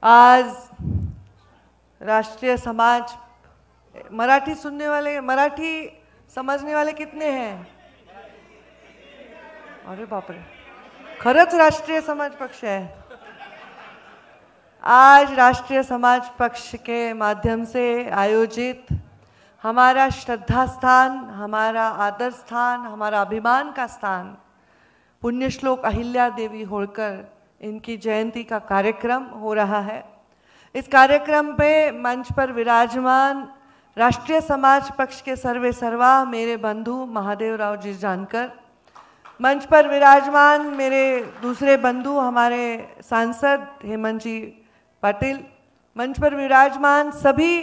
आज राष्ट्रीय समाज, मराठी सुनने वाले, मराठी समझने वाले कितने हैं? अरे बाप रे, खरंच राष्ट्रीय समाज पक्ष है। आज राष्ट्रीय समाज पक्ष के माध्यम से आयोजित हमारा श्रद्धा स्थान, हमारा आदर स्थान, हमारा अभिमान का स्थान पुण्य श्लोक अहिल्या देवी होळकर, इनकी जयंती का कार्यक्रम हो रहा है। इस कार्यक्रम पे मंच पर विराजमान राष्ट्रीय समाज पक्ष के सर्वे सर्वा मेरे बंधु महादेवराव जी जानकर, मंच पर विराजमान मेरे दूसरे बंधु हमारे सांसद हेमंत जी पाटिल, मंच पर विराजमान सभी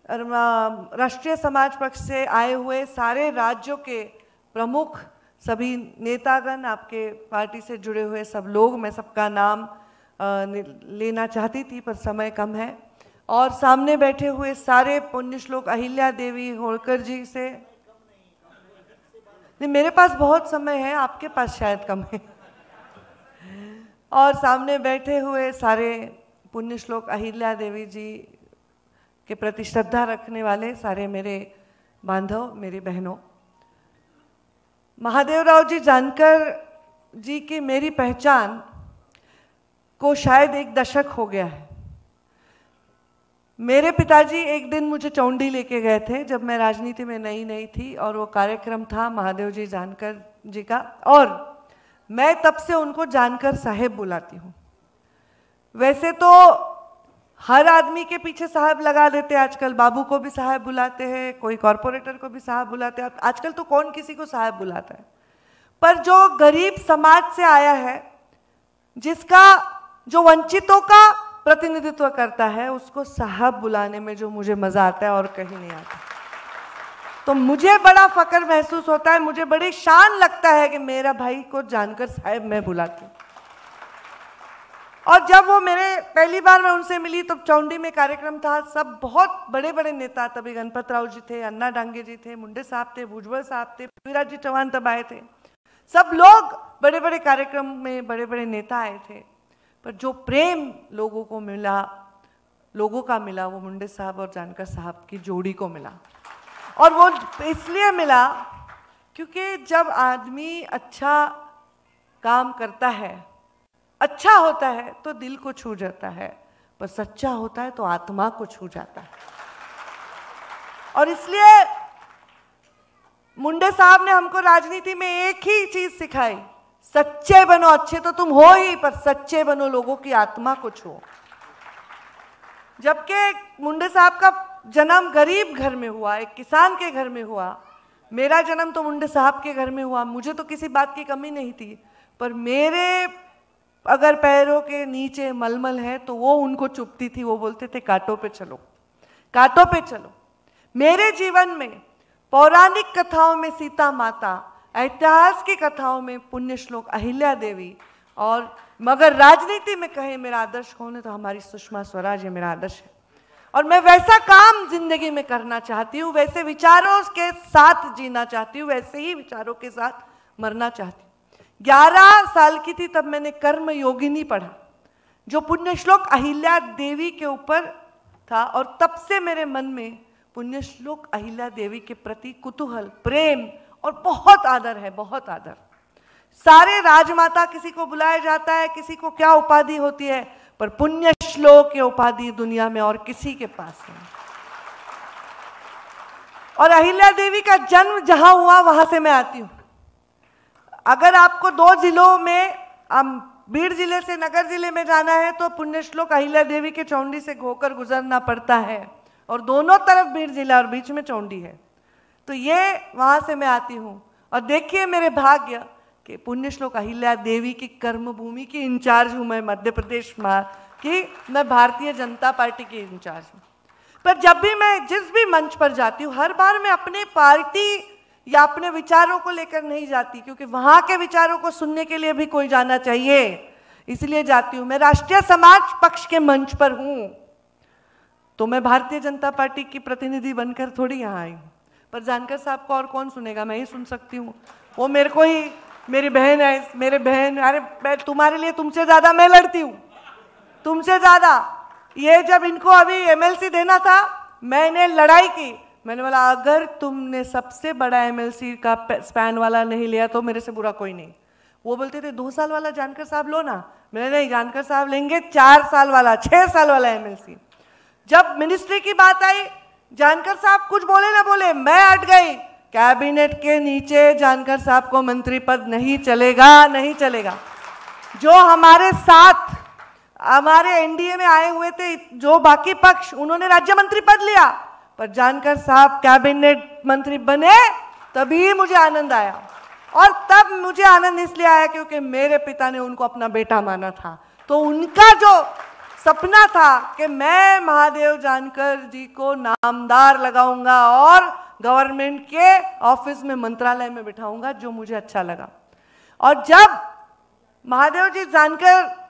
राष्ट्रीय समाज पक्ष से आए हुए सारे राज्यों के प्रमुख सभी नेतागण, आपके पार्टी से जुड़े हुए सब लोग, मैं सबका नाम लेना चाहती थी पर समय कम है, और सामने बैठे हुए सारे पुण्य श्लोक अहिल्या देवी होळकर जी से, नहीं मेरे पास बहुत समय है, आपके पास शायद कम है, और सामने बैठे हुए सारे पुण्य श्लोक अहिल्या देवी जी के प्रति श्रद्धा रखने वाले सारे मेरे बांधव, मेरी बहनों, महादेवराव जी जानकर जी की मेरी पहचान को शायद एक दशक हो गया है। मेरे पिताजी एक दिन मुझे चौंडी लेके गए थे जब मैं राजनीति में नई थी, और वो कार्यक्रम था महादेव जी जानकर जी का, और मैं तब से उनको जानकर साहेब बुलाती हूँ। वैसे तो हर आदमी के पीछे साहब लगा देते, आजकल बाबू को भी साहब बुलाते हैं, कोई कॉरपोरेटर को भी साहब बुलाते हैं, आजकल तो कौन किसी को साहब बुलाता है, पर जो गरीब समाज से आया है, जिसका जो वंचितों का प्रतिनिधित्व करता है, उसको साहब बुलाने में जो मुझे मजा आता है और कहीं नहीं आता, तो मुझे बड़ा फक्र महसूस होता है, मुझे बड़ी शान लगता है कि मेरा भाई को जानकर साहब मैं बुलाती हूँ। और जब वो मेरे पहली बार मैं उनसे मिली तो चौंडी में कार्यक्रम था, सब बहुत बड़े बड़े नेता, तभी गणपत राव जी थे, अन्ना डांगे जी थे, मुंडे साहब थे, भुजबल साहब थे, पृथ्वीराज जी चौहान तब आए थे, सब लोग बड़े बड़े कार्यक्रम में बड़े बड़े नेता आए थे, पर जो प्रेम लोगों को मिला, लोगों का मिला, वो मुंडे साहब और जानकर साहब की जोड़ी को मिला। और वो इसलिए मिला क्योंकि जब आदमी अच्छा काम करता है, अच्छा होता है तो दिल को छू जाता है, पर सच्चा होता है तो आत्मा को छू जाता है। और इसलिए मुंडे साहब ने हमको राजनीति में एक ही चीज सिखाई, सच्चे बनो, अच्छे तो तुम हो ही, पर सच्चे बनो, लोगों की आत्मा को छुओ। जबकि मुंडे साहब का जन्म गरीब घर में हुआ, एक किसान के घर में हुआ, मेरा जन्म तो मुंडे साहब के घर में हुआ, मुझे तो किसी बात की कमी नहीं थी, पर मेरे अगर पैरों के नीचे मलमल है तो वो उनको चुभती थी, वो बोलते थे कांटों पे चलो, कांटों पे चलो। मेरे जीवन में पौराणिक कथाओं में सीता माता, इतिहास की कथाओं में पुण्य श्लोक अहिल्या देवी, और मगर राजनीति में कहें मेरा आदर्श कौन है तो हमारी सुषमा स्वराज मेरा आदर्श है। और मैं वैसा काम जिंदगी में करना चाहती हूँ, वैसे विचारों के साथ जीना चाहती हूँ, वैसे ही विचारों के साथ मरना चाहती हूँ। 11 साल की थी तब मैंने कर्म योगिनी पढ़ा, जो पुण्य श्लोक अहिल्या देवी के ऊपर था, और तब से मेरे मन में पुण्य श्लोक अहिल्या देवी के प्रति कुतूहल, प्रेम और बहुत आदर है, बहुत आदर। सारे राजमाता किसी को बुलाया जाता है, किसी को क्या उपाधि होती है, पर पुण्य श्लोक की उपाधि दुनिया में और किसी के पास नहीं। और अहिल्या देवी का जन्म जहां हुआ वहां से मैं आती हूं। अगर आपको 2 जिलों में, भीड़ जिले से नगर जिले में जाना है तो पुण्य श्लोक अहिल्या देवी के चौंडी से होकर गुजरना पड़ता है, और दोनों तरफ भीड़ जिला और बीच में चौंडी है, तो ये वहां से मैं आती हूँ। और देखिए मेरे भाग्य कि पुण्य श्लोक अहिल्या देवी की कर्म भूमि की इंचार्ज हूँ मैं, मध्य प्रदेश की, मैं भारतीय जनता पार्टी की इंचार्ज हूँ। पर जब भी मैं जिस भी मंच पर जाती हूँ, हर बार मैं अपने पार्टी या अपने विचारों को लेकर नहीं जाती, क्योंकि वहां के विचारों को सुनने के लिए भी कोई जाना चाहिए, इसलिए जाती हूं। मैं राष्ट्रीय समाज पक्ष के मंच पर हूं, तो मैं भारतीय जनता पार्टी की प्रतिनिधि बनकर थोड़ी यहाँ आई हूँ, पर जानकर साहब को और कौन सुनेगा, मैं ही सुन सकती हूँ। वो मेरे को ही, मेरी बहन है, मेरे बहन, अरे तुम्हारे लिए तुमसे ज्यादा मैं लड़ती हूँ, तुमसे ज्यादा, ये जब इनको अभी एमएलसी देना था, मैंने लड़ाई की। मैंने बोला अगर तुमने सबसे बड़ा एमएलसी का स्पैन वाला नहीं लिया तो मेरे से बुरा कोई नहीं। वो बोलते थे 2 साल वाला जानकर साहब लो ना। मैंने नहीं, जानकर साहब लेंगे 4 साल वाला, 6 साल वाला एमएलसी। जब मिनिस्ट्री की बात आई, जानकर साहब कुछ बोले ना बोले, मैं अट गई। कैबिनेट के नीचे जानकर साहब को मंत्री पद नहीं चलेगा, नहीं चलेगा। जो हमारे साथ हमारे एनडीए में आए हुए थे जो बाकी पक्ष, उन्होंने राज्य मंत्री पद लिया, पर जानकर साहब कैबिनेट मंत्री बने तभी मुझे आनंद आया। और तब मुझे आनंद इसलिए आया क्योंकि मेरे पिता ने उनको अपना बेटा माना था। तो उनका जो सपना था कि मैं महादेव जानकर जी को नामदार लगाऊंगा और गवर्नमेंट के ऑफिस में, मंत्रालय में बिठाऊंगा, जो मुझे अच्छा लगा। और जब महादेव जी जानकर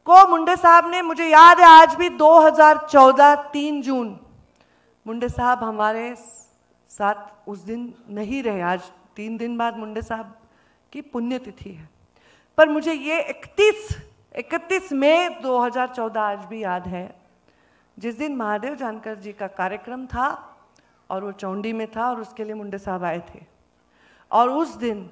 को मुंडे साहब ने, मुझे याद है आज भी, 2014 3 जून, मुंडे साहब हमारे साथ उस दिन नहीं रहे। आज 3 दिन बाद मुंडे साहब की पुण्यतिथि है, पर मुझे ये 31 मई 2014 आज भी याद है, जिस दिन महादेव जानकर जी का कार्यक्रम था और वो चौंडी में था और उसके लिए मुंडे साहब आए थे। और उस दिन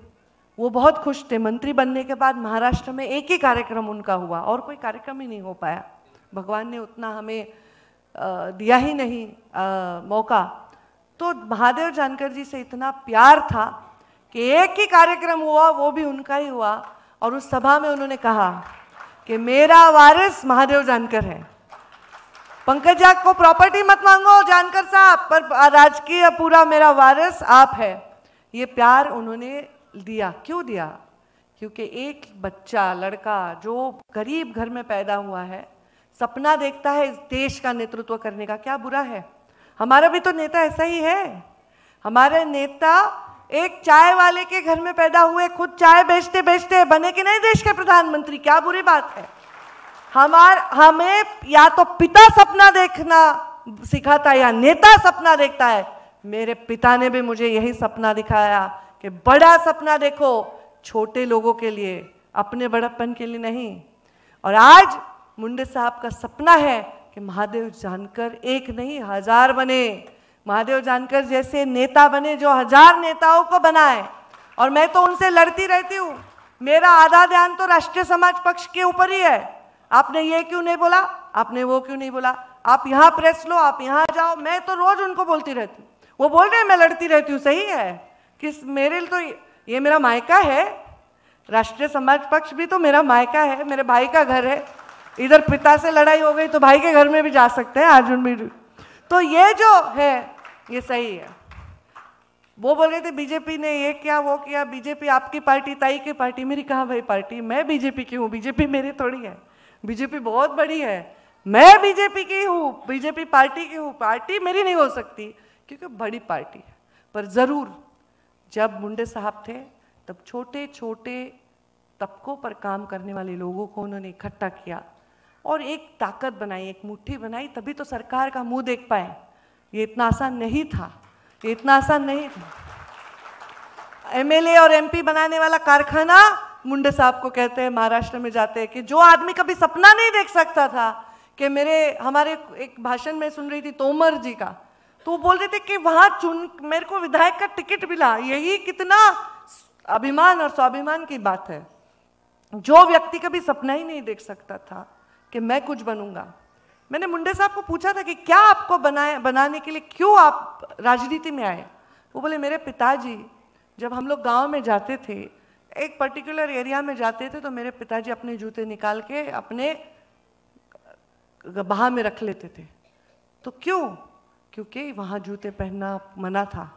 वो बहुत खुश थे। मंत्री बनने के बाद महाराष्ट्र में एक ही कार्यक्रम उनका हुआ और कोई कार्यक्रम ही नहीं हो पाया। भगवान ने उतना हमें दिया ही नहीं मौका। तो महादेव जानकर जी से इतना प्यार था कि एक ही कार्यक्रम हुआ, वो भी उनका ही हुआ। और उस सभा में उन्होंने कहा कि मेरा वारिस महादेव जानकर है। पंकजा को प्रॉपर्टी मत मांगो जानकर साहब, पर राजकीय पूरा मेरा वारिस आप है। ये प्यार उन्होंने दिया। क्यों दिया? क्योंकि एक बच्चा, लड़का जो गरीब घर में पैदा हुआ है, सपना देखता है इस देश का नेतृत्व करने का। क्या बुरा है? हमारा भी तो नेता ऐसा ही है। हमारे नेता एक चाय वाले के घर में पैदा हुए, खुद चाय बेचते बेचते बने कि नहीं देश के प्रधानमंत्री। क्या बुरी बात है? हमें या तो पिता सपना देखना सिखाता है या नेता सपना देखता है। मेरे पिता ने भी मुझे यही सपना दिखाया कि बड़ा सपना देखो, छोटे लोगों के लिए, अपने बड़प्पन के लिए नहीं। और आज मुंडे साहब का सपना है कि महादेव जानकर एक नहीं 1000 बने, महादेव जानकर जैसे नेता बने जो 1000 नेताओं को बनाए। और मैं तो उनसे लड़ती रहती हूँ। मेरा आधा ध्यान तो राष्ट्रीय समाज पक्ष के ऊपर ही है। आपने ये क्यों नहीं बोला, आपने वो क्यों नहीं बोला, आप यहाँ प्रेस लो, आप यहाँ जाओ। मैं तो रोज उनको बोलती रहती हूँ। वो बोल रहे हैं मैं लड़ती रहती हूँ। सही है कि मेरे तो ये मेरा मायका है। राष्ट्रीय समाज पक्ष भी तो मेरा मायका है, मेरे भाई का घर है। इधर पिता से लड़ाई हो गई तो भाई के घर में भी जा सकते हैं अर्जुन भी। तो ये जो है ये सही है। वो बोल रहे थे बीजेपी ने ये किया वो किया, बीजेपी आपकी पार्टी, ताई की पार्टी। मेरी कहाँ भाई पार्टी? मैं बीजेपी की हूँ, बीजेपी मेरी थोड़ी है। बीजेपी बहुत बड़ी है, मैं बीजेपी की हूँ, बीजेपी पार्टी की हूँ। पार्टी मेरी नहीं हो सकती क्योंकि बड़ी पार्टी है। पर ज़रूर जब मुंडे साहब थे तब छोटे छोटे तबकों पर काम करने वाले लोगों को उन्होंने इकट्ठा किया और एक ताकत बनाई, एक मुट्ठी बनाई, तभी तो सरकार का मुंह देख पाए। ये इतना आसान नहीं था, ये इतना आसान नहीं था। एमएलए और एमपी बनाने वाला कारखाना मुंडे साहब को कहते हैं, महाराष्ट्र में जाते हैं कि जो आदमी कभी सपना नहीं देख सकता था कि हमारे एक भाषण में सुन रही थी तोमर जी का, तो वो बोल रहे थे कि वहां मेरे को विधायक का टिकट मिला। यही कितना अभिमान और स्वाभिमान की बात है। जो व्यक्ति कभी सपना ही नहीं देख सकता था कि मैं कुछ बनूंगा। मैंने मुंडे साहब को पूछा था कि क्या आपको बनाने के लिए क्यों आप राजनीति में आए? वो बोले मेरे पिताजी, जब हम लोग गांव में जाते थे, एक पर्टिकुलर एरिया में जाते थे, तो मेरे पिताजी अपने जूते निकाल के अपने बाह में रख लेते थे। तो क्यों? क्योंकि वहाँ जूते पहनना मना था।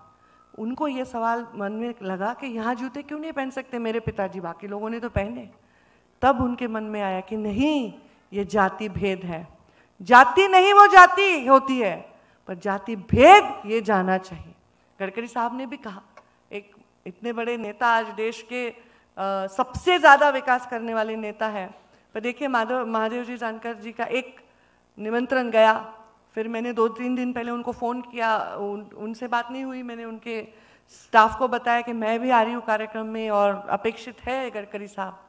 उनको ये सवाल मन में लगा कि यहाँ जूते क्यों नहीं पहन सकते मेरे पिताजी, बाकी लोगों ने तो पहने। तब उनके मन में आया कि नहीं, ये जाति भेद है। जाति नहीं वो जाति होती है, पर जाति भेद ये जाना चाहिए। गडकरी साहब ने भी कहा, एक इतने बड़े नेता, आज देश के सबसे ज़्यादा विकास करने वाले नेता है, पर देखिए महादेव जी जानकर जी का एक निमंत्रण गया, फिर मैंने 2-3 दिन पहले उनको फ़ोन किया, उनसे बात नहीं हुई। मैंने उनके स्टाफ को बताया कि मैं भी आ रही हूँ कार्यक्रम में और अपेक्षित है गडकरी साहब।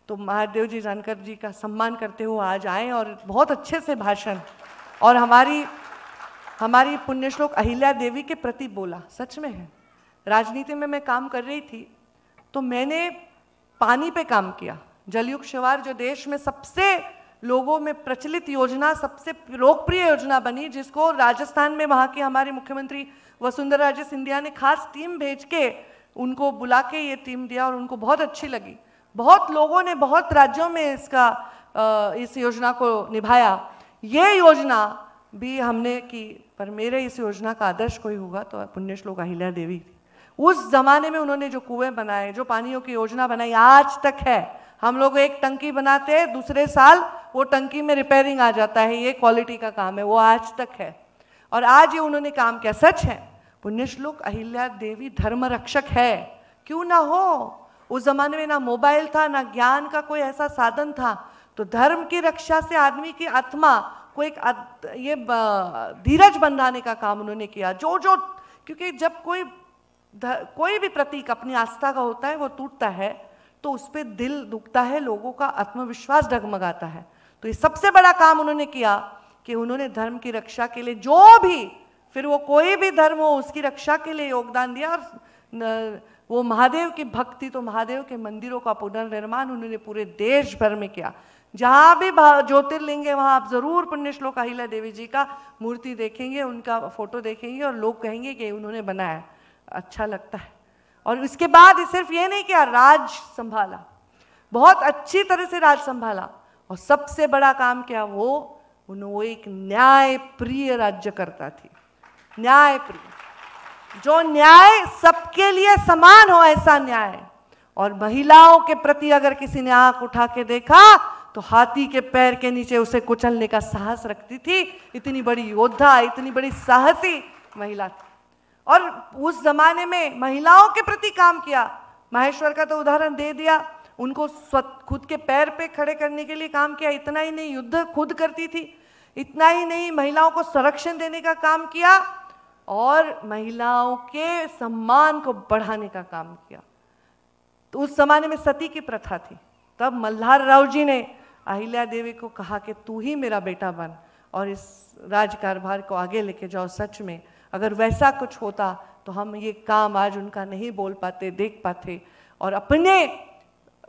तो महादेव जी जानकर जी का सम्मान करते हुए आज आए और बहुत अच्छे से भाषण और हमारी पुण्यश्लोक अहिल्या देवी के प्रति बोला। सच में है, राजनीति में मैं काम कर रही थी तो मैंने पानी पे काम किया। जलयुक्त शिवार जो देश में सबसे लोगों में प्रचलित योजना, सबसे लोकप्रिय योजना बनी, जिसको राजस्थान में वहाँ की हमारी मुख्यमंत्री वसुंधरा राजे सिंधिया ने खास टीम भेज के उनको बुला के ये टीम दिया और उनको बहुत अच्छी लगी। बहुत लोगों ने बहुत राज्यों में इस योजना को निभाया। ये योजना भी हमने की, पर मेरे इस योजना का आदर्श कोई होगा तो पुण्यश्लोक अहिल्या देवी थी। उस जमाने में उन्होंने जो कुएं बनाए, जो पानियों की योजना बनाई, आज तक है। हम लोग एक टंकी बनाते हैं, दूसरे साल वो टंकी में रिपेयरिंग आ जाता है, ये क्वालिटी का काम है, वो आज तक है। और आज ये उन्होंने काम किया। सच है, पुण्यश्लोक अहिल्या देवी धर्म रक्षक है, क्यों ना हो। उस जमाने में ना मोबाइल था, ना ज्ञान का कोई ऐसा साधन था, तो धर्म की रक्षा से आदमी की आत्मा को एक ये धीरज बंधाने का काम उन्होंने किया। क्योंकि जब कोई भी प्रतीक अपनी आस्था का होता है वो टूटता है तो उस पर दिल दुखता है, लोगों का आत्मविश्वास डगमगाता है। तो ये सबसे बड़ा काम उन्होंने किया कि उन्होंने धर्म की रक्षा के लिए जो भी, फिर वो कोई भी धर्म हो, उसकी रक्षा के लिए योगदान दिया। और वो महादेव की भक्ति, तो महादेव के मंदिरों का पुनर्निर्माण उन्होंने पूरे देश भर में किया। जहाँ भी ज्योतिर्लिंग है वहाँ आप जरूर पुण्यश्लोक अहिल्या देवी जी का मूर्ति देखेंगे, उनका फोटो देखेंगे और लोग कहेंगे कि उन्होंने बनाया। अच्छा लगता है। और इसके बाद सिर्फ ये नहीं किया, राज संभाला, बहुत अच्छी तरह से राज संभाला। और सबसे बड़ा काम क्या, वो एक न्याय प्रिय राज्यकर्ता थी। न्याय प्रिय, जो न्याय सबके लिए समान हो, ऐसा न्याय। और महिलाओं के प्रति अगर किसी ने आंख उठा के देखा तो हाथी के पैर के नीचे उसे कुचलने का साहस रखती थी। इतनी बड़ी योद्धा, इतनी बड़ी साहसी महिला थी। और उस जमाने में महिलाओं के प्रति काम किया। माहेश्वर का तो उदाहरण दे दिया, उनको खुद के पैर पे खड़े करने के लिए काम किया। इतना ही नहीं, युद्ध खुद करती थी। इतना ही नहीं, महिलाओं को संरक्षण देने का काम किया और महिलाओं के सम्मान को बढ़ाने का काम किया। तो उस जमाने में सती की प्रथा थी। तब मल्हार राव जी ने अहिल्या देवी को कहा कि तू ही मेरा बेटा बन और इस राजकारभार को आगे लेके जाओ। सच में अगर वैसा कुछ होता तो हम ये काम आज उनका नहीं बोल पाते, देख पाते। और अपने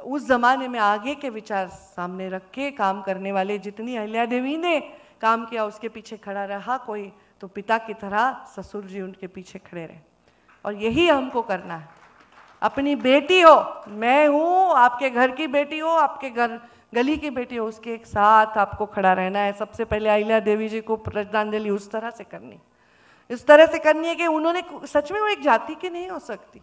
उस जमाने में आगे के विचार सामने रख के काम करने वाले, जितनी अहिल्या देवी ने काम किया उसके पीछे खड़ा रहा कोई, तो पिता की तरह ससुर जी उनके पीछे खड़े रहे। और यही हमको करना है। अपनी बेटी हो, मैं हूँ, आपके घर की बेटी हो, आपके घर गली की बेटी हो, उसके एक साथ आपको खड़ा रहना है। सबसे पहले अहिल्या देवी जी को श्रद्धांजलि उस तरह से करनी, इस तरह से करनी है कि उन्होंने सच में वो एक जाति की नहीं हो सकती।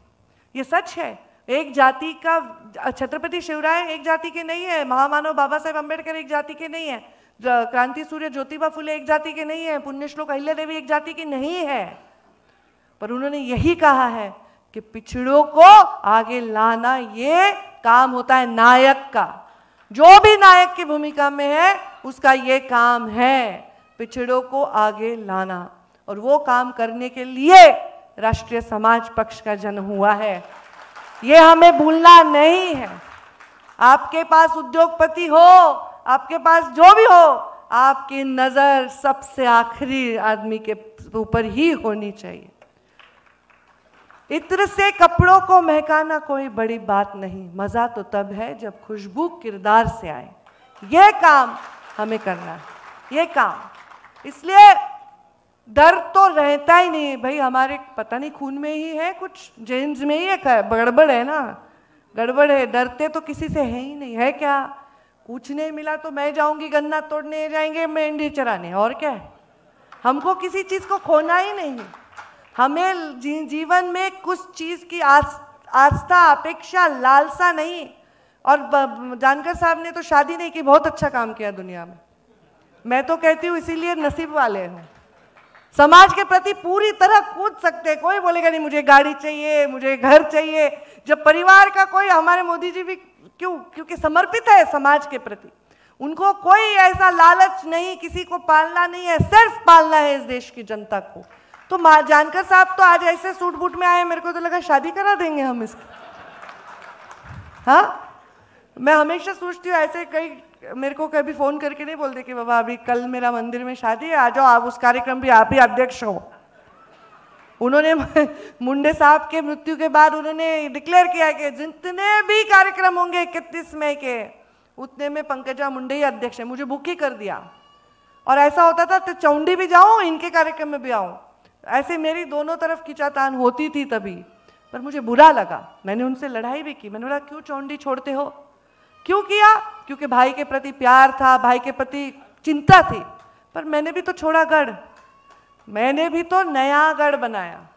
ये सच है। एक जाति का, छत्रपति शिवराय एक जाति के नहीं है, महामानव बाबा साहेब अम्बेडकर एक जाति के नहीं है, क्रांति सूर्य ज्योतिबा फुले एक जाति के नहीं है, पुण्यश्लोक अहिल्या देवी एक जाति की नहीं है। पर उन्होंने यही कहा है कि पिछड़ों को आगे लाना ये काम होता है नायक का। जो भी नायक की भूमिका में है उसका ये काम है, पिछड़ों को आगे लाना। और वो काम करने के लिए राष्ट्रीय समाज पक्ष का जन्म हुआ है, ये हमें भूलना नहीं है। आपके पास उद्योगपति हो, आपके पास जो भी हो, आपकी नजर सबसे आखिरी आदमी के ऊपर ही होनी चाहिए। इत्र से कपड़ों को महकाना कोई बड़ी बात नहीं, मजा तो तब है जब खुशबू किरदार से आए। यह काम हमें करना है, ये काम। इसलिए डर तो रहता ही नहीं भाई, हमारे पता नहीं खून में ही है, कुछ जेन्स में ही है, गड़बड़ है ना, गड़बड़ है। डरते तो किसी से है ही नहीं, है क्या? कुछ नहीं मिला तो मैं जाऊंगी गन्ना तोड़ने, जाएंगे मेंढी चराने, और क्या है? हमको किसी चीज को खोना ही नहीं। हमें जीवन में कुछ चीज की आस्था, अपेक्षा, लालसा नहीं। और जानकर साहब ने तो शादी नहीं की, बहुत अच्छा काम किया दुनिया में। मैं तो कहती हूँ इसीलिए नसीब वाले हूँ। समाज के प्रति पूरी तरह कूद सकते हैं, कोई बोलेगा नहीं मुझे गाड़ी चाहिए, मुझे घर चाहिए। जब परिवार का कोई, हमारे मोदी जी भी क्योंकि समर्पित है समाज के प्रति, उनको कोई ऐसा लालच नहीं, किसी को पालना नहीं है, सिर्फ पालना है इस देश की जनता को। तो जानकर साहब तो आज ऐसे सूट बूट में आए, मेरे को तो लगा शादी करा देंगे हम इसकी। हाँ, मैं हमेशा सोचती हूँ ऐसे, कई मेरे को कभी फोन करके नहीं बोलते कि बाबा अभी कल मेरा मंदिर में शादी है, आ जाओ आप, उस कार्यक्रम भी आप ही अध्यक्ष हो। उन्होंने मुंडे साहब के मृत्यु के बाद उन्होंने डिक्लेयर किया कि जितने भी कार्यक्रम होंगे 31 मई के, उतने में पंकजा मुंडे ही अध्यक्ष है। मुझे बुक ही कर दिया। और ऐसा होता था तो चौंडी भी जाऊं, इनके कार्यक्रम में भी आऊं, ऐसे मेरी दोनों तरफ खिंचातान होती थी तभी। पर मुझे बुरा लगा, मैंने उनसे लड़ाई भी की। मैंने बोला क्यों चौंडी छोड़ते हो? क्यों किया? क्योंकि भाई के प्रति प्यार था, भाई के प्रति चिंता थी। पर मैंने भी तो छोड़ा गढ़, मैंने भी तो नया गढ़ बनाया।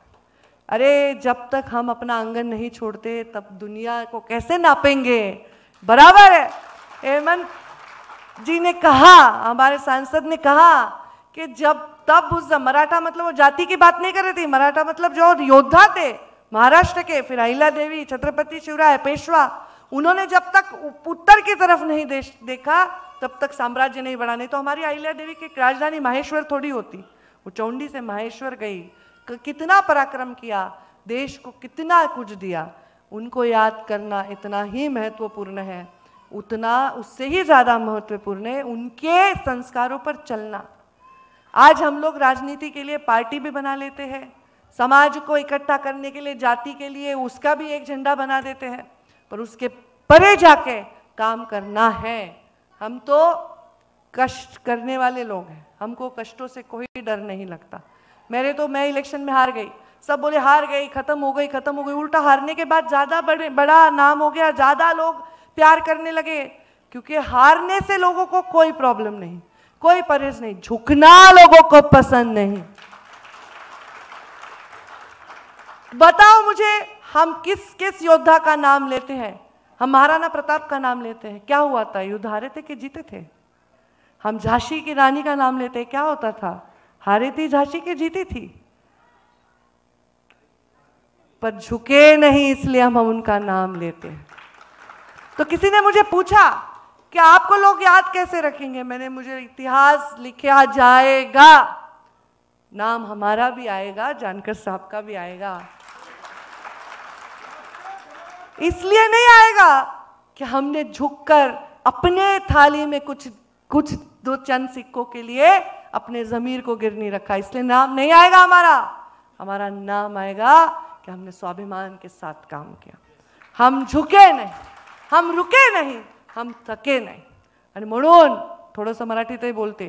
अरे जब तक हम अपना आंगन नहीं छोड़ते तब दुनिया को कैसे नापेंगे? बराबर है। हेमंत जी ने कहा, हमारे सांसद ने कहा कि जब तब उस मराठा, मतलब वो जाति की बात नहीं कर रही थी, मराठा मतलब जो योद्धा थे महाराष्ट्र के, फिर अहिल्या देवी, छत्रपति शिवराय, पेशवा, उन्होंने जब तक उत्तर की तरफ नहीं देखा तब तक साम्राज्य नहीं बढ़ा। नहीं तो हमारी अहिल्या देवी की राजधानी माहेश्वर थोड़ी होती, वो चौंडी से माहेश्वर गई, कितना पराक्रम किया, देश को कितना कुछ दिया। उनको याद करना इतना ही महत्वपूर्ण है, उतना उससे ही ज़्यादा महत्वपूर्ण है उनके संस्कारों पर चलना। आज हम लोग राजनीति के लिए पार्टी भी बना लेते हैं, समाज को इकट्ठा करने के लिए जाति के लिए उसका भी एक झंडा बना देते हैं, पर उसके परे जाके काम करना है। हम तो कष्ट करने वाले लोग हैं, हमको कष्टों से कोई डर नहीं लगता। मैं इलेक्शन में हार गई, सब बोले हार गई, खत्म हो गई, खत्म हो गई। उल्टा हारने के बाद ज़्यादा बड़ा नाम हो गया, ज़्यादा लोग प्यार करने लगे, क्योंकि हारने से लोगों को कोई प्रॉब्लम नहीं, कोई परहेज नहीं, झुकना लोगों को पसंद नहीं। बताओ मुझे, हम किस किस योद्धा का नाम लेते हैं? हम महाराणा प्रताप का नाम लेते हैं, क्या हुआ था? युद्ध हारे थे कि जीते थे? हम झांसी की रानी का नाम लेते हैं, क्या होता था? हारी थी झांसी की जीती थी। पर झुके नहीं, इसलिए हम उनका नाम लेते हैं। तो किसी ने मुझे पूछा कि आपको लोग याद कैसे रखेंगे? मुझे इतिहास लिखा जाएगा, नाम हमारा भी आएगा, जानकर साहब का भी आएगा। इसलिए नहीं आएगा कि हमने झुककर अपने थाली में कुछ दो चंद सिक्कों के लिए अपने जमीर को गिर नहीं रखा, इसलिए नाम नहीं आएगा हमारा। हमारा नाम आएगा कि हमने स्वाभिमान के साथ काम किया, हम झुके नहीं, हम रुके नहीं, हम थके नाही। आणि म्हणून थोडंसं मराठीतही बोलते,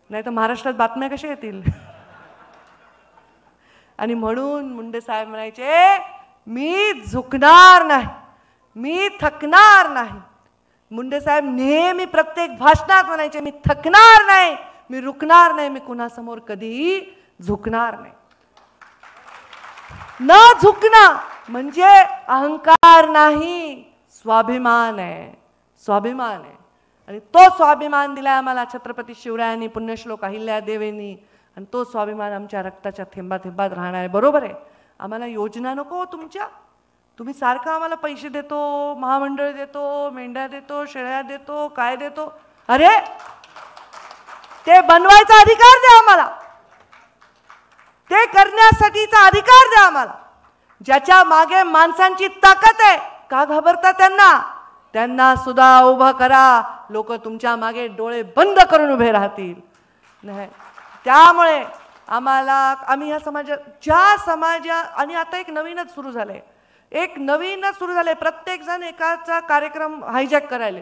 नाही तर महाराष्ट्रात बातम्या कशा येतील? आणि म्हणून मुंडे साहेब म्हणायचे, मी झुकणार नाही, मी थकणार नाही। मुंडे साहेब नेहमी प्रत्येक भाषणात म्हणायचे, मी थकणार नाही, मी रुकणार नाही, मी कुणासमोर कधीही झुकणार नाही। न झुकणं म्हणजे अहंकार नाही, स्वाभिमान आहे, स्वाभिमान आहे। आणि तो स्वाभिमान दिलाय आम्हाला छत्रपती शिवरायांनी, पुण्यश्लोक अहिल्या देवींनी, आणि तो स्वाभिमान आमच्या रक्ताच्या थेंबात थेंबात राहणार आहे। बरोबर आहे, आम्हाला योजना नको तुमच्या, तुम्ही सारखं आम्हाला पैसे देतो, महामंडळ देतो, मेंढ्या देतो, शेळ्या देतो, काय देतो, अरे ते बनवायचा अधिकार द्या आम्हाला, ते करण्यासाठीचा अधिकार द्या आम्हाला। ज्याच्या मागे माणसांची ताकद आहे, का घाबरता त्यांना? त्यांना सुद्धा उभं करा, लोक तुमच्या मागे डोळे बंद करून उभे राहतील। नाही, त्यामुळे आम्ही ह्या ज्या समाजा, आणि आता एक नवीनच सुरू झालंय, प्रत्येक जण एकाचा कार्यक्रम हायजॅक करायले।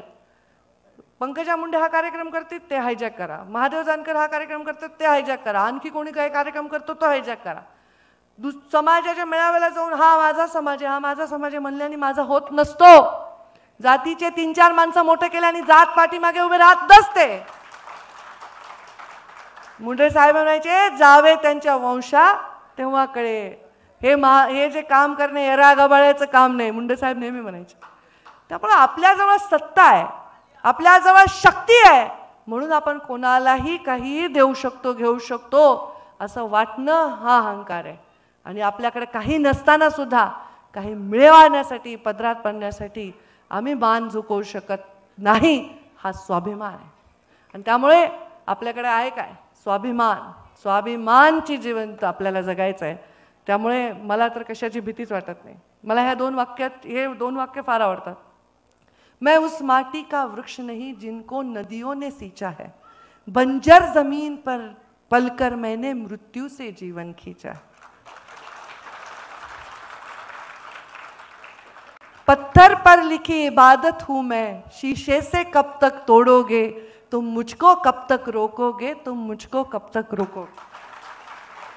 पंकजा मुंडे हा कार्यक्रम करतील, ते हायजॅक करा, महादेव जानकर हा कार्यक्रम करतात, ते हायजॅक करा, आणखी कोणी काही कार्यक्रम करतो तो हायजॅक करा। समाजाच्या मेळाव्याला जाऊन हा माझा समाज आहे, हा माझा समाज आहे म्हणल्याने माझा होत नसतो। जातीचे 3-4 माणसं मोठे केल्याने जात पाठीमागे उभे राहत नसते। मुंडे साहेब म्हणायचे, जावे त्यांच्या वंशा तेव्हा कळे, हे जे काम करणे एरा गबाळ्याचं काम नाही, मुंडे साहेब नेहमी म्हणायचे। त्यामुळे आपल्याजवळ सत्ता आहे, आपल्याजवळ शक्ती आहे, म्हणून आपण कोणालाही काही देऊ शकतो, घेऊ शकतो असं वाटणं हा अहंकार आहे। आणि आपल्याकडे काही नसताना सुद्धा काही मिळवण्यासाठी, पदरात पडण्यासाठी आम्ही मान झुकवू शकत नाही, हा स्वाभिमान आहे। आणि त्यामुळे आपल्याकडे आहे काय? स्वाभिमान, स्वाभिमानची जिवंत आपल्याला जगायचं आहे। त्यामुळे मला तर कशाची भीतीच वाटत नाही। मला हे दोन वाक्य फार आवडतात। मैं उस माटी का वृक्ष नहीं जिनको नदियों ने सींचा है, बंजर जमीन पर पलकर मैंने मृत्यु से जीवन खींचा। पत्थर पर लिखी इबादत हूं मैं, शीशे से कब तक तोड़ोगे, तुम मुझको कब तक रोकोगे, तुम मुझको कब तक रोकोगे।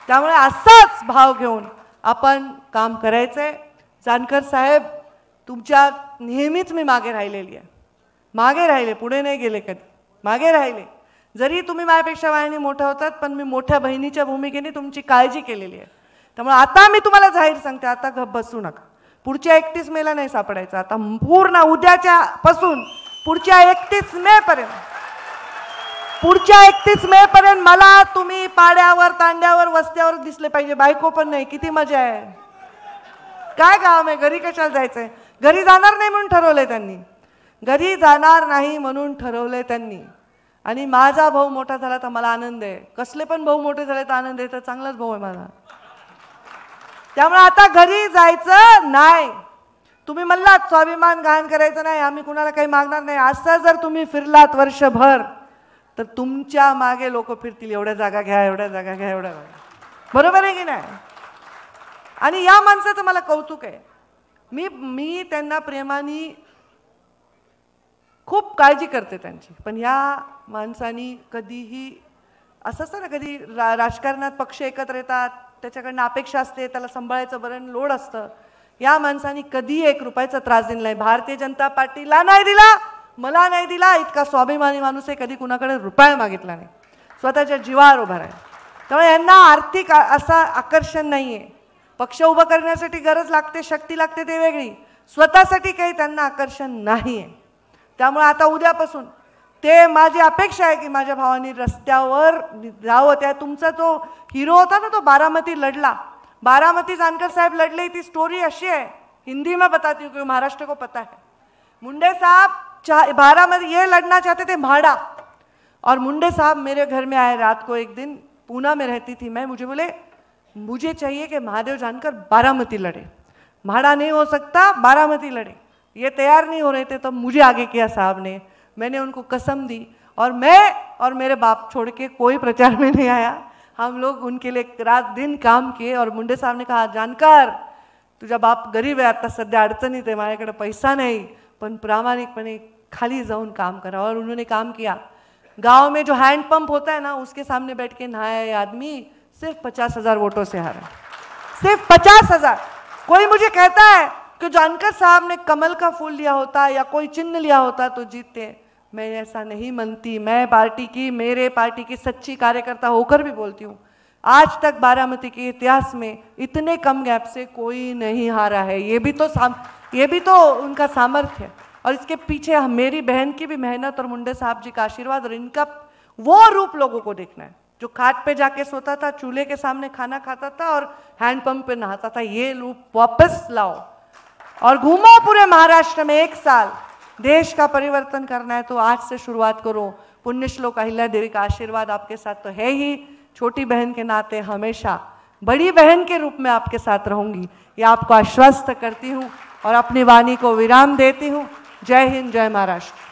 त्यामुळे असाच भाव घेऊन आपण काम करायचंय। जानकर साहेब, तुमच्या नेहमीच मी मागे राहिलेली आहे, मागे राहिले, पुढे नाही गेले कधी, मागे राहिले। जरी तुम्ही माझ्यापेक्षा वयाने मोठा होतात, पण मी मोठ्या बहिणीच्या भूमिकेने तुमची काळजी केलेली आहे। त्यामुळे आता मी तुम्हाला जाहीर सांगते, आता गप बसू नका। पुढच्या 31 मेला नाही सापडायचं, आता पूर्ण उद्याच्या पासून पुढच्या 31 मे पर्यंत, पुढच्या 31 मे पर्यंत मला तुम्ही पाड्यावर, तांड्यावर, वस्त्यावर दिसले पाहिजे, बायको पण नाही। किती मजा आहे, काय काम आहे, घरी कशाला जायचंय? घरी जाणार नाही म्हणून ठरवलंय त्यांनी, घरी जाणार नाही म्हणून ठरवलंय त्यांनी। आणि माझा भाऊ मोठा झाला तर मला आनंद आहे, कसले पण भाऊ मोठे झाले तर आनंद आहे, तर चांगलाच भाऊ आहे माझा। त्यामुळे आता घरी जायचं नाही। तुम्ही म्हणलात स्वाभिमान गहाण करायचं नाही, आम्ही कुणाला काही मागणार नाही, असं जर तुम्ही फिरलात वर्षभर तर तुमच्या मागे लोक फिरतील, एवढ्या जागा घ्या, एवढ्या जागा घ्या, एवढ्या जागा, बरोबर आहे की नाही? आणि या माणसाचं मला कौतुक आहे, मी त्यांना प्रेमाने खूप काळजी करते त्यांची। पण या माणसानी कधीही असं असतं ना, कधी राजकारणात पक्ष एकत्र येतात, त्याच्याकडनं अपेक्षा असते, त्याला सांभाळायचं बरं लोड असतं। या माणसानी कधी 1 रुपयाचा त्रास दिला नाही, भारतीय जनता पार्टीला नाही दिला, मला नाही दिला। इतका स्वाभिमानी माणूस आहे, कधी कुणाकडे रुपया मागितला नाही, स्वतःच्या जीवावर उभा राहिला। त्यामुळे यांना आर्थिक असा आकर्षण नाहीये। पक्ष उभा करण्यासाठी गरज लागते, शक्ती लागते, ते वेगळी, स्वतःसाठी काही त्यांना आकर्षण नाहीये। त्यामुळे आता उद्यापासून ते माझी अपेक्षा आहे की माझ्या भावानी रस्त्यावर जावं। त्या तुमचा तो हिरो होता ना, तो बारामती लढला, बारामती जानकर साहब लड़ले। ती स्टोरी अशी है, हिंदी में बताती हूँ क्योंकि महाराष्ट्र को पता है। मुंडे साहब बारामती ये लड़ना चाहते थे म्हाड़ा, और मुंडे साहब मेरे घर में आए रात को, एक दिन पूना में रहती थी मैं, मुझे बोले मुझे चाहिए कि महादेव जानकर बारामती लड़े, म्हाड़ा नहीं हो सकता, बारामती लड़े। ये तैयार नहीं हो रहे थे, तब मुझे आगे किया साहब ने, मैंने उनको कसम दी, और मैं और मेरे बाप छोड़ के कोई प्रचार में नहीं आया। हम लोग उनके लिए रात दिन काम किए। और मुंडे साहब ने कहा, जानकर तुझा बाप गरीब आहे, आता सध्या अडचणीत आहे, माझ्याकडे पैसा नहीं, पण प्रामाणिकपणे खाली जाऊन काम करा। और उन्होंने काम किया। गांव में जो हैंडपंप होता है ना, उसके सामने बैठ के नहाया ये आदमी, सिर्फ 50,000 वोटों से हारा, सिर्फ 50,000। कोई मुझे कहता है कि जानकर साहब ने कमल का फूल लिया होता या कोई चिन्ह लिया होता तो जीतते, मैं ऐसा नहीं मानती। मैं पार्टी की, मेरे पार्टी की सच्ची कार्यकर्ता होकर भी बोलती हूँ, आज तक बारामती के इतिहास में इतने कम गैप से कोई नहीं हारा है। ये भी तो उनका सामर्थ्य है, और इसके पीछे मेरी बहन की भी मेहनत और मुंडे साहब जी का आशीर्वाद, और इनका वो रूप लोगों को देखना है जो खाट पे जाके सोता था, चूल्हे के सामने खाना खाता था और हैंडपंप पे नहाता था। ये रूप वापस लाओ और घूमो पूरे महाराष्ट्र में 1 साल। देश का परिवर्तन करना है तो आज से शुरुआत करो। पुण्यश्लोक अहिल्या देवी का आशीर्वाद आपके साथ तो है ही, छोटी बहन के नाते हमेशा बड़ी बहन के रूप में आपके साथ रहूंगी, ये आपको आश्वस्त करती हूँ और अपनी वाणी को विराम देती हूँ। जय हिंद, जय महाराष्ट्र।